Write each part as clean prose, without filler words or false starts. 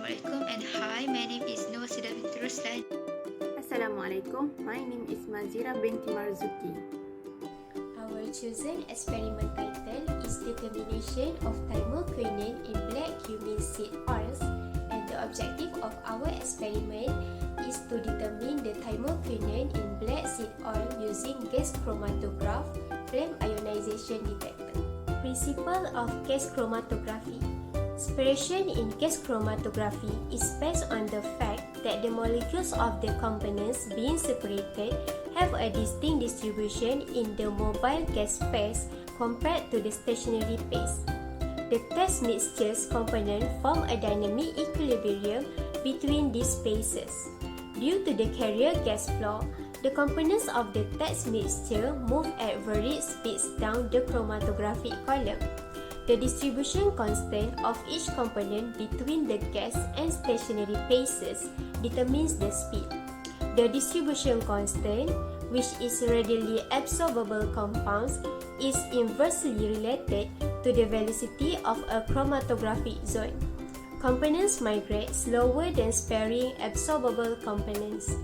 Assalamualaikum and hi, my name is Noor Sida binti Ruslan. Assalamualaikum, my name is Mazira binti Marzuki. Our chosen experiment title is Determination of Thymoquinone in Black Cumin Seed Oils, and the objective of our experiment is to determine the thymoquinone in black seed oil using gas chromatograph flame ionization detector. Principle of gas chromatography. Separation in gas chromatography is based on the fact that the molecules of the components being separated have a distinct distribution in the mobile gas phase compared to the stationary phase. The test mixtures component form a dynamic equilibrium between these phases. Due to the carrier gas flow, the components of the test mixture move at varied speeds down the chromatographic column. The distribution constant of each component between the gas and stationary phases determines the speed. The distribution constant, which is readily absorbable compounds, is inversely related to the velocity of a chromatographic zone. Components migrate slower than sparing absorbable components.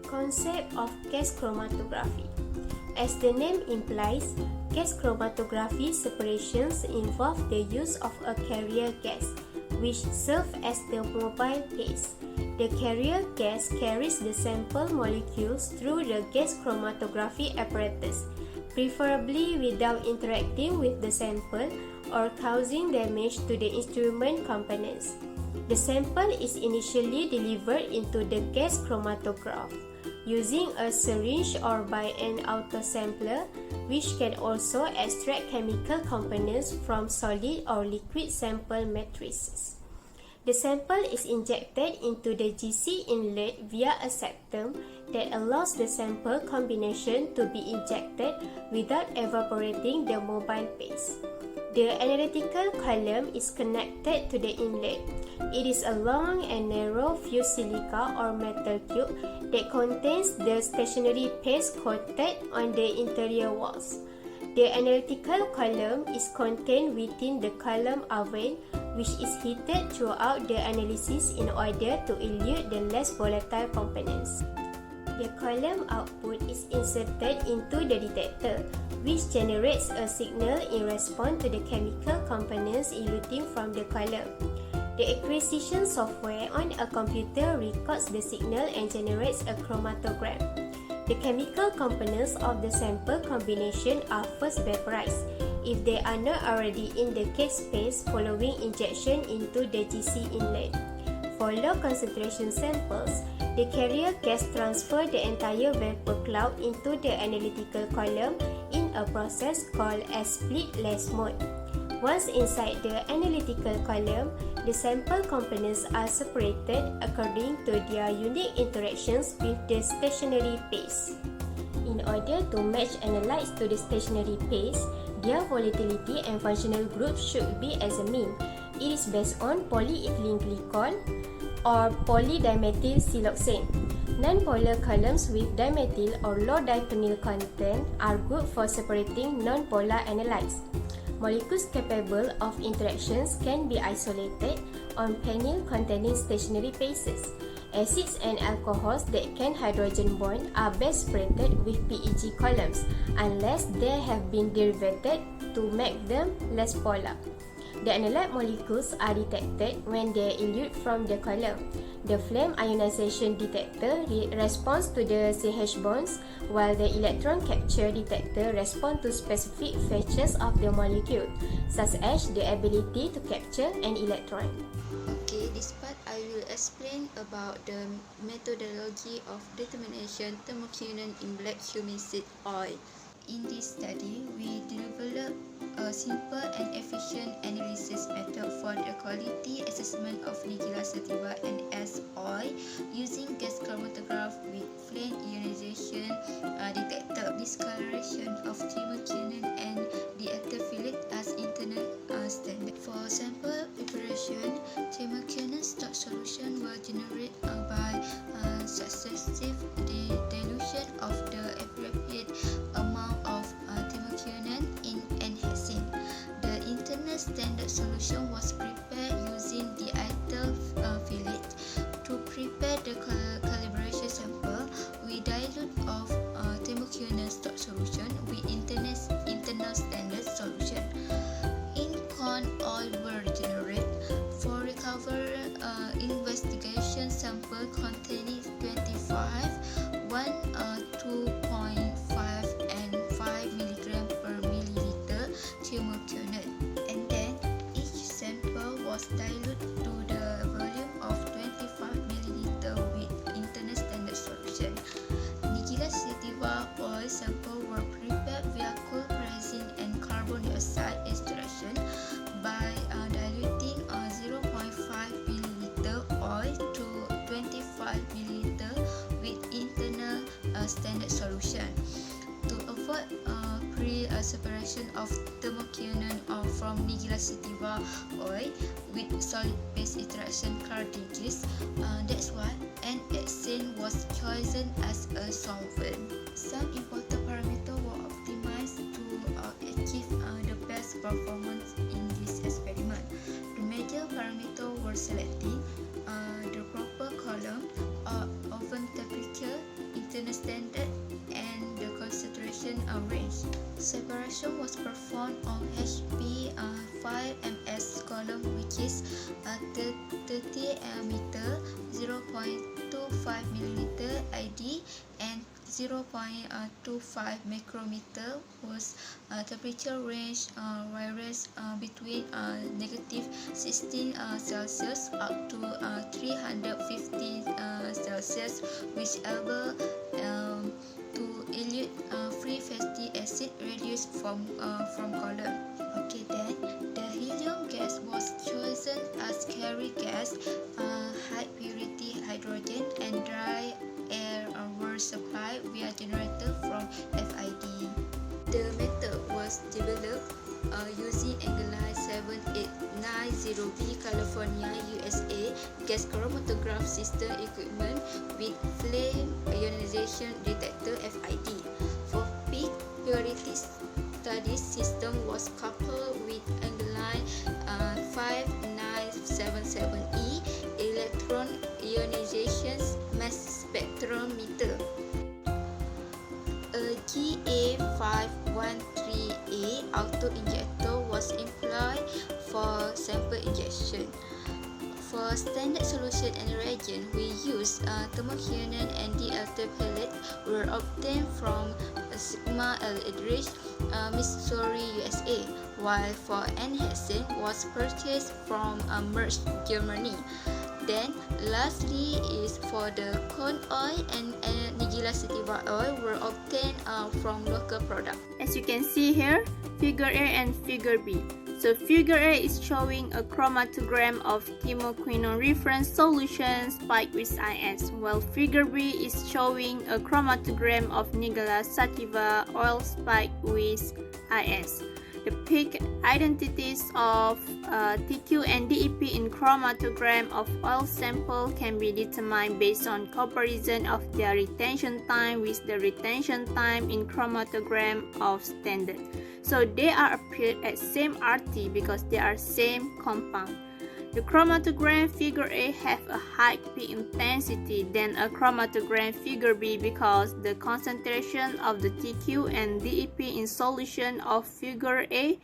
Concept of gas chromatography. As the name implies, gas chromatography separations involve the use of a carrier gas, which serves as the mobile phase. The carrier gas carries the sample molecules through the gas chromatography apparatus, preferably without interacting with the sample or causing damage to the instrument components. The sample is initially delivered into the gas chromatograph using a syringe or by an autosampler, which can also extract chemical components from solid or liquid sample matrices. The sample is injected into the GC inlet via a septum that allows the sample combination to be injected without evaporating the mobile phase. The analytical column is connected to the inlet. It is a long and narrow fused silica or metal tube that contains the stationary paste coated on the interior walls. The analytical column is contained within the column oven, which is heated throughout the analysis in order to elute the less volatile components. The column output is inserted into the detector, which generates a signal in response to the chemical components eluting from the column. The acquisition software on a computer records the signal and generates a chromatogram. The chemical components of the sample combination are first vaporized, if they are not already in the gas phase following injection into the GC inlet. For low concentration samples, the carrier gas transfers the entire vapor cloud into the analytical column in a process called as split-less mode. Once inside the analytical column, the sample components are separated according to their unique interactions with the stationary phase. In order to match analytes to the stationary phase, their volatility and functional group should be as a mean. It is based on polyethylene glycol or polydimethyl siloxane. Non-polar columns with dimethyl or low diphenyl content are good for separating non-polar analytes. Molecules capable of interactions can be isolated on panel containing stationary phases. Acids and alcohols that can hydrogen bond are best separated with PEG columns unless they have been derivated to make them less polar. The analyte molecules are detected when they elute from the column. The flame ionization detector responds to the CH bonds, while the electron capture detector responds to specific features of the molecule, such as the ability to capture an electron. Okay, this part I will explain about the methodology of determination thymoquinone in black cumin seed oil. In this study, we developed a simple and efficient analysis method for the quality assessment of Nigella sativa and S oil using gas chromatograph with flame ionization detector, discoloration of thymoquinone and deactivate as internal standard. For sample preparation, thymoquinone stock solution were generated by successive dilution of the appropriate amount of thymoquinone in an hexane. The internal standard solution was prepared using the ethyl investigation sample containing 25, 2.5 and 5 milligram per milliliter thymoquinone, and then each sample was diluted to the volume of 25 milliliter with internal standard solution. Nigella sativa oil samples were prepared via cold pressing and carbon dioxide extraction by diluting 0.5 milliliter oil to 25 milliliter with internal standard solution. To avoid pre-separation of thymoquinone from Nigella sativa oil with solid phase interaction cartridges, that's why an hexane was chosen as a solvent. Some important parameters were optimized to achieve the best performance in this experiment. The major parameters were selecting the proper column, oven temperature, internal standard, and the concentration range. Separation was performed on HP 5ms column, which is 30 meter, 0.25 milliliter ID, and 0.25 micrometer, whose temperature range varies between negative 16 Celsius up to 350 Celsius, which able to elute free fatty acid reduced from column. Okay, then the helium gas was chosen as carrier gas, high purity hydrogen, and dry air were supplied via generator from FID. The method was developed using Angular 7890B California, USA gas chromatograph system equipment with flame ionization detector FID. For peak purity study system was coupled with Angular 5977E electron ionization mass spectrometer. A GA513A auto-injector was employed for sample injection. For standard solution and reagent, we used thymoquinone and DLT pellet were obtained from Sigma Eldridge, Missouri, USA, while for N-hexane was purchased from Merck, Germany. Then, lastly is for the corn oil and Nigella sativa oil were obtained from local product. As you can see here, figure A and figure B. So figure A is showing a chromatogram of thymoquinone reference solution spiked with IS, while figure B is showing a chromatogram of Nigella sativa oil spiked with IS. The peak identities of TQ and DEP in chromatogram of oil sample can be determined based on comparison of their retention time with the retention time in chromatogram of standard. So they are appeared at same RT because they are same compound. The chromatogram figure A have a high peak intensity than a chromatogram figure B because the concentration of the TQ and DEP in solution of figure A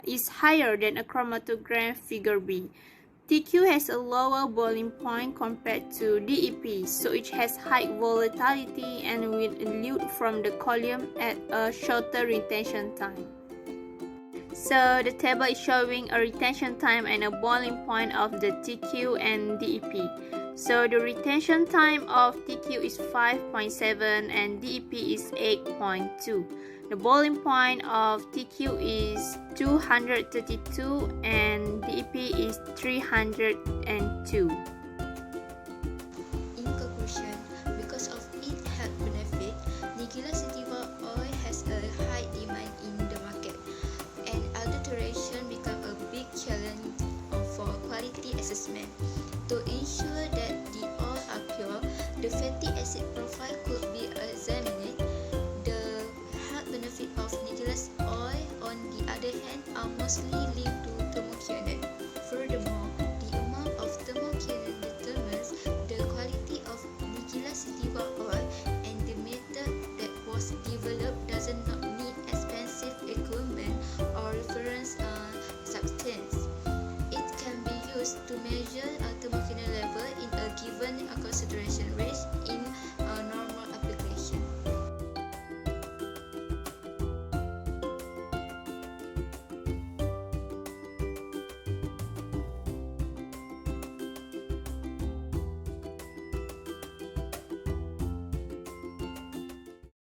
is higher than a chromatogram figure B. TQ has a lower boiling point compared to DEP, so it has high volatility and will elute from the column at a shorter retention time. So the table is showing a retention time and a boiling point of the TQ and DEP. So the retention time of TQ is 5.7 and DEP is 8.2. The boiling point of TQ is 232 and DEP is 302. In conclusion, because of its health benefit, Nigella sativa oil has a high demand in the market, and adulteration become a big challenge for quality assessment. To ensure that the oil are pure, the fatty acid profile could be examined. The health benefit of Nigella oil, on the other hand, are mostly